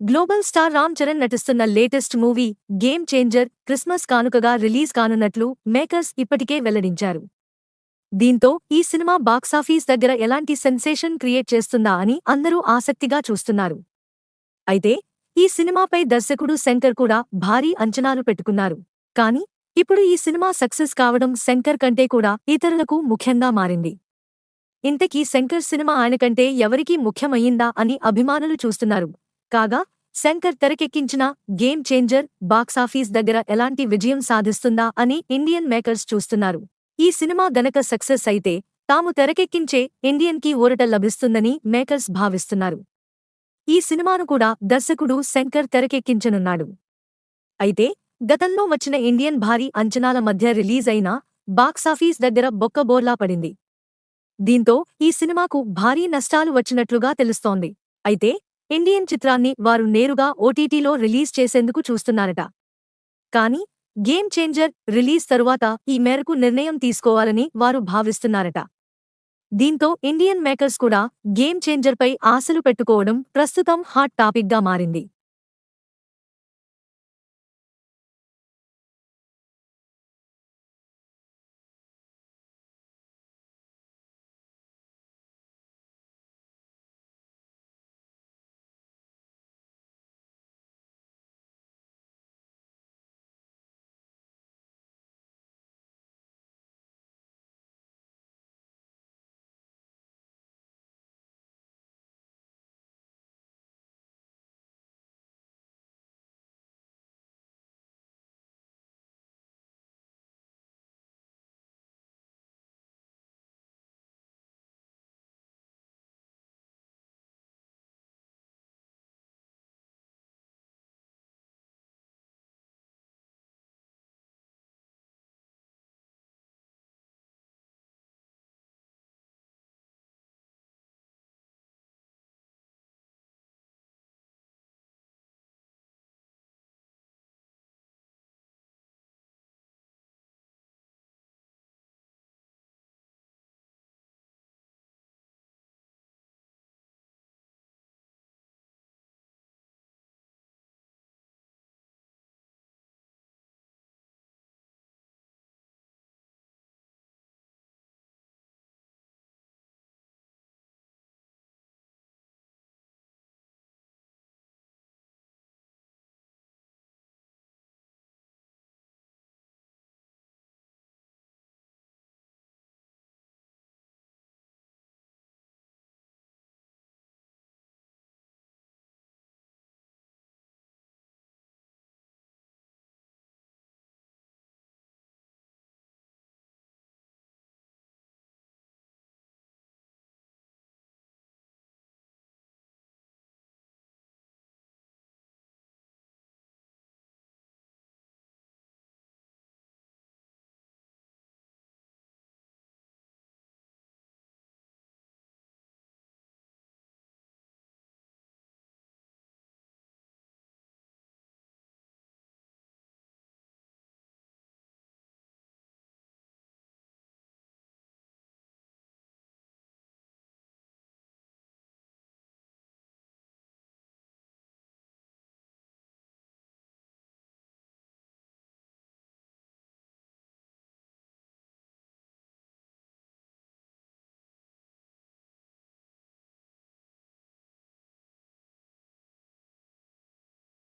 Global star Ram Charan నటిస్తున్న latest movie game changer Christmas కానుకగా release కానున్నట్లు makers ఇప్పటికే వెల్లడించారు. దీంతో ఈ సినిమా బాక్సాఫీస్ దగ్గర ఎలాంటి సెన్సేషన్ క్రియేట్ చేస్తుందా అని అందరూ ఆసక్తిగా చూస్తున్నారు. అయితే ఈ సినిమాపై దర్శకుడు శంకర్ కూడా భారీ అంచనాలు పెట్టుకున్నారు. కానీ ఇప్పుడు ఈ సినిమా సక్సెస్ కావడం శంకర్ కంటే కూడా ఇతరులకు ముఖ్యంగా మారింది. ఇంతకీ శంకర్ సినిమా ఆయనకంటే ఎవరికి ముఖ్యమయ్యిందా అని అభిమానులు చూస్తున్నారు. కాగా శంకర్ తెరకెక్కించిన గేమ్ చేంజర్ బాక్సాఫీస్ దగ్గర ఎలాంటి విజయం సాధిస్తుందా అని ఇండియన్ మేకర్స్ చూస్తున్నారు. ఈ సినిమా గనక సక్సెస్ అయితే తాము తెరకెక్కించే ఇండియన్ కి ఊరట లభిస్తుందని మేకర్స్ భావిస్తున్నారు. ఈ సినిమాను కూడా దర్శకుడు శంకర్ తెరకెక్కించనున్నాడు. అయితే గతంలో వచ్చిన ఇండియన్ భారీ అంచనాల మధ్య రిలీజ్ అయిన బాక్సాఫీస్ దగ్గర బొక్కబోర్లా పడింది. దీంతో ఈ సినిమాకు భారీ నష్టాలు వచ్చినట్లుగా తెలుస్తోంది. అయితే ఇండియన్ చిత్రాన్ని వారు నేరుగా ఓటీటీలో రిలీజ్ చేసేందుకు చూస్తున్నారట. కానీ గేమ్ చేంజర్ రిలీజ్ తరువాత ఈ మేరకు నిర్ణయం తీసుకోవాలని వారు భావిస్తున్నారట. దీంతో ఇండియన్ మేకర్స్ కూడా గేమ్ చేంజర్పై ఆశలు పెట్టుకోవడం ప్రస్తుతం హాట్ టాపిక్గా మారింది.